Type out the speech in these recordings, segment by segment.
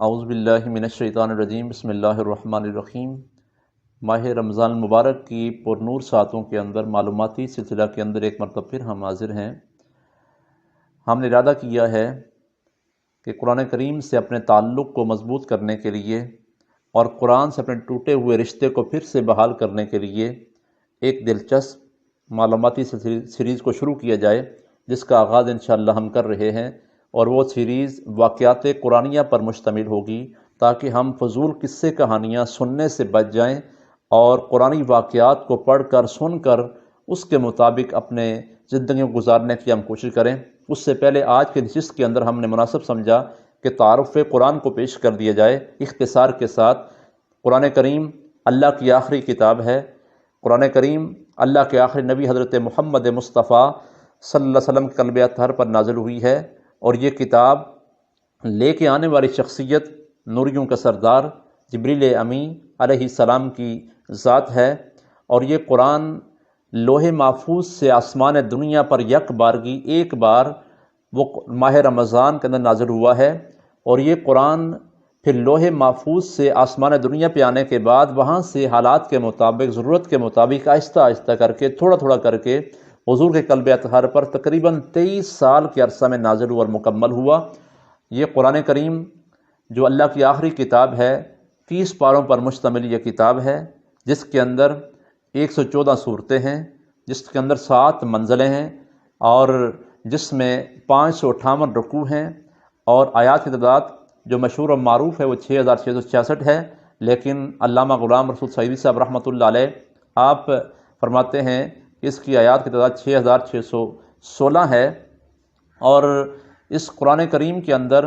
اعوذ باللہ من الشیطان الرجیم، بسم اللہ الرحمن الرحیم۔ ماہ رمضان المبارک کی پرنور ساعتوں کے اندر معلوماتی سلسلہ کے اندر ایک مرتبہ پھر ہم حاضر ہیں۔ ہم نے ارادہ کیا ہے کہ قرآن کریم سے اپنے تعلق کو مضبوط کرنے کے لیے اور قرآن سے اپنے ٹوٹے ہوئے رشتے کو پھر سے بحال کرنے کے لیے ایک دلچسپ معلوماتی سیریز کو شروع کیا جائے، جس کا آغاز انشاءاللہ ہم کر رہے ہیں، اور وہ سیریز واقعات قرآنیہ پر مشتمل ہوگی، تاکہ ہم فضول قصے کہانیاں سننے سے بچ جائیں اور قرآنی واقعات کو پڑھ کر سن کر اس کے مطابق اپنے زندگیوں کو گزارنے کی ہم کوشش کریں۔ اس سے پہلے آج کے نشست کے اندر ہم نے مناسب سمجھا کہ تعارف قرآن کو پیش کر دیا جائے اختصار کے ساتھ۔ قرآن کریم اللہ کی آخری کتاب ہے۔ قرآن کریم اللہ کے آخری نبی حضرت محمد مصطفیٰ صلی اللہ علیہ وسلم کے قلب اطہر پر نازل ہوئی ہے، اور یہ کتاب لے کے آنے والی شخصیت نوریوں کا سردار جبریل امین علیہ السلام کی ذات ہے، اور یہ قرآن لوح محفوظ سے آسمان دنیا پر یک بارگی ایک بار وہ ماہ رمضان کے اندر نازل ہوا ہے، اور یہ قرآن پھر لوح محفوظ سے آسمان دنیا پہ آنے کے بعد وہاں سے حالات کے مطابق، ضرورت کے مطابق آہستہ آہستہ کر کے، تھوڑا تھوڑا کر کے حضور کے قلب اطہر پر تقریباً 23 سال کے عرصہ میں نازل ہوا اور مکمل ہوا۔ یہ قرآن کریم جو اللہ کی آخری کتاب ہے، 30 پاروں پر مشتمل یہ کتاب ہے، جس کے اندر 114 صورتیں ہیں، جس کے اندر 7 منزلیں ہیں، اور جس میں 558 رکوع ہیں، اور آیات کی تعداد جو مشہور و معروف ہے وہ 6666 ہے، لیکن علامہ غلام رسول صاحب صاحب رحمۃ اللہ علیہ آپ فرماتے ہیں کہ اس کی آیات کی تعداد 6616 ہے۔ اور اس قرآن کریم کے اندر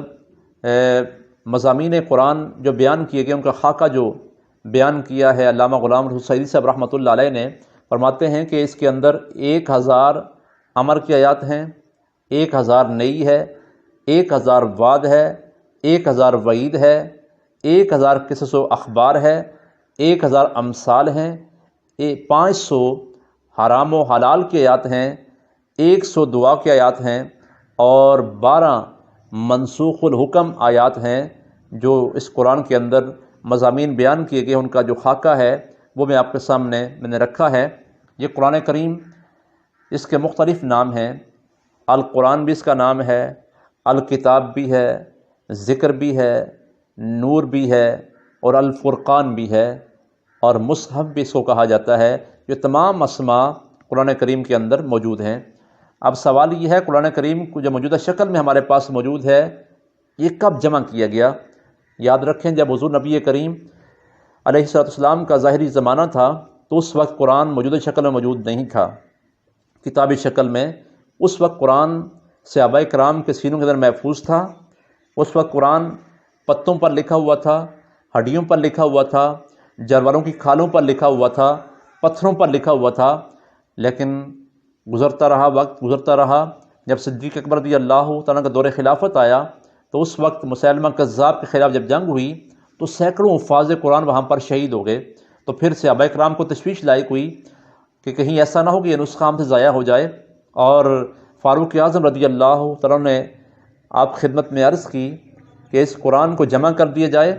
مضامین قرآن جو بیان کیے گئے، ان کا خاکہ جو بیان کیا ہے علامہ غلام رسول صاحب صاحب رحمۃ اللہ علیہ نے، فرماتے ہیں کہ اس کے اندر 1000 امر کی آیات ہیں، 1000 نئی ہے، 1000 وعد ہے، 1000 وعید ہے، 1000 قصص و اخبار ہے، 1000 امثال ہیں، 500 حرام و حلال کی آیات ہیں، 100 دعا کی آیات ہیں، اور 12 منسوخ الحکم آیات ہیں۔ جو اس قرآن کے اندر مضامین بیان کیے گئے، ان کا جو خاکہ ہے وہ میں آپ کے سامنے میں نے رکھا ہے۔ یہ قرآن کریم، اس کے مختلف نام ہیں، القرآن بھی اس کا نام ہے، الکتاب بھی ہے، ذکر بھی ہے، نور بھی ہے، اور الفرقان بھی ہے، اور مصحف بھی اس کو کہا جاتا ہے۔ یہ تمام اسماء قرآن کریم کے اندر موجود ہیں۔ اب سوال یہ ہے، قرآن کریم کو جو موجودہ شکل میں ہمارے پاس موجود ہے، یہ کب جمع کیا گیا؟ یاد رکھیں، جب حضور نبی کریم علیہ السلام کا ظاہری زمانہ تھا تو اس وقت قرآن موجودہ شکل میں موجود نہیں تھا، کتابی شکل میں۔ اس وقت قرآن صحابہ کرام کے سینوں کے اندر محفوظ تھا۔ اس وقت قرآن پتوں پر لکھا ہوا تھا، ہڈیوں پر لکھا ہوا تھا، جانوروں کی کھالوں پر لکھا ہوا تھا، پتھروں پر لکھا ہوا تھا۔ لیکن گزرتا رہا، وقت گزرتا رہا، جب صدیق اکبر رضی اللہ تعالیٰ کا دور خلافت آیا تو اس وقت مسلمہ کذاب کے خلاف جب جنگ ہوئی تو سینکڑوں حفاظ قرآن وہاں پر شہید ہو گئے۔ تو پھر صحابہ کرام کو تشویش لاحق ہوئی کہ کہیں ایسا نہ ہو کہ یہ نسخہ ہم سے ضائع ہو جائے، اور فاروق اعظم رضی اللہ تعالیٰ نے آپ خدمت میں عرض کی کہ اس قرآن کو جمع کر دیا جائے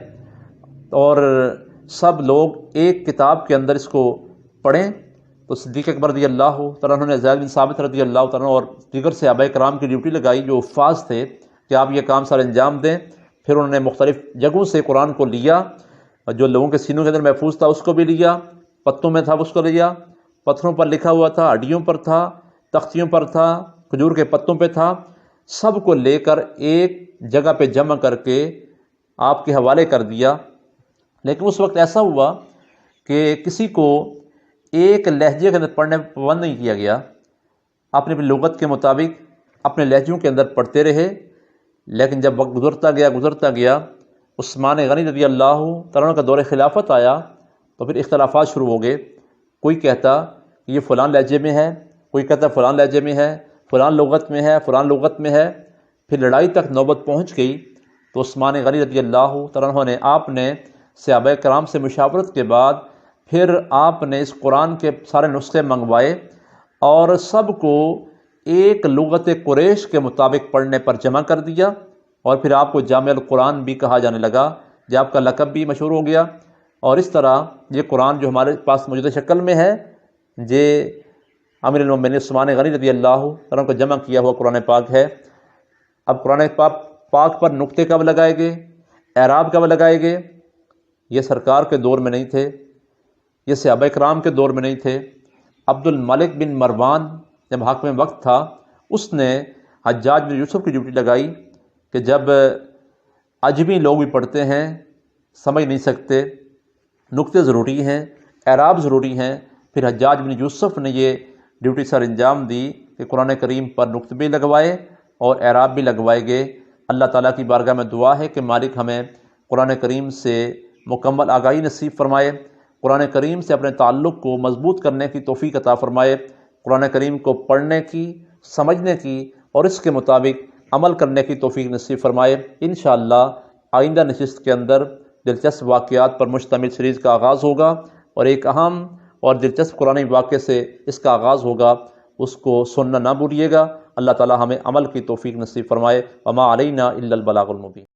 اور سب لوگ ایک کتاب کے اندر اس کو پڑھیں۔ تو صدیق اکبر رضی اللہ تعالیٰ نے زید بن ثابت رضی اللہ تعالیٰ اور دیگر صحابہ کرام کی ڈیوٹی لگائی جو حفاظ تھے کہ آپ یہ کام سارے انجام دیں۔ پھر انہوں نے مختلف جگہوں سے قرآن کو لیا، جو لوگوں کے سینوں کے اندر محفوظ تھا اس کو بھی لیا، پتوں میں تھا اس کو لیا، پتھروں پر لکھا ہوا تھا، ہڈیوں پر تھا، تختیوں پر تھا، کھجور کے پتوں پہ تھا، سب کو لے کر ایک جگہ پہ جمع کر کے آپ کے حوالے کر دیا۔ لیکن اس وقت ایسا ہوا کہ کسی کو ایک لہجے کے اندر پڑھنے پر پابند نہیں کیا گیا، اپنی لغت کے مطابق اپنے لہجوں کے اندر پڑھتے رہے۔ لیکن جب وقت گزرتا گیا عثمان غنی رضی اللہ تعالیٰ کا دور خلافت آیا تو پھر اختلافات شروع ہو گئے۔ کوئی کہتا کہ یہ فلاں لہجے میں ہے، کوئی کہتا فلاں لہجے میں ہے، فلاں لغت میں ہے، فلاں لغت میں ہے۔ پھر لڑائی تک نوبت پہنچ گئی تو عثمان غنی رضی اللہ تعالیٰ نے آپ نے صحابہ کرام سے مشاورت کے بعد پھر آپ نے اس قرآن کے سارے نسخے منگوائے اور سب کو ایک لغت قریش کے مطابق پڑھنے پر جمع کر دیا، اور پھر آپ کو جامع القرآن بھی کہا جانے لگا، جو آپ کا لقب بھی مشہور ہو گیا۔ اور اس طرح یہ قرآن جو ہمارے پاس موجودہ شکل میں ہے، یہ امیر المومنین عثمان غنی رضی اللہ عنہ کو جمع کیا ہوا قرآن پاک ہے۔ اب قرآن پاک پر نقطے کب لگائے گئے، اعراب کب لگائے گئے، یہ سرکار کے دور میں نہیں تھے، یہ صحابہ کرام کے دور میں نہیں تھے۔ عبد الملک بن مروان جب حاکم وقت تھا، اس نے حجاج بن یوسف کی ڈیوٹی لگائی کہ جب عجمی لوگ بھی پڑھتے ہیں، سمجھ نہیں سکتے، نقطے ضروری ہیں، اعراب ضروری ہیں، پھر حجاج بن یوسف نے یہ ڈیوٹی سر انجام دی کہ قرآن کریم پر نقطے بھی لگوائے اور اعراب بھی لگوائے گئے۔ اللہ تعالیٰ کی بارگاہ میں دعا ہے کہ مالک ہمیں قرآن کریم سے مکمل آگاہی نصیب فرمائے، قرآن کریم سے اپنے تعلق کو مضبوط کرنے کی توفیق عطا فرمائے، قرآن کریم کو پڑھنے کی، سمجھنے کی اور اس کے مطابق عمل کرنے کی توفیق نصیب فرمائے۔ انشاءاللہ آئندہ نشست کے اندر دلچسپ واقعات پر مشتمل سیریز کا آغاز ہوگا، اور ایک اہم اور دلچسپ قرآنی واقعے سے اس کا آغاز ہوگا، اس کو سننا نہ بھولیے گا۔ اللہ تعالی ہمیں عمل کی توفیق نصیب فرمائے۔ وما علینا الا البلاغ المبین۔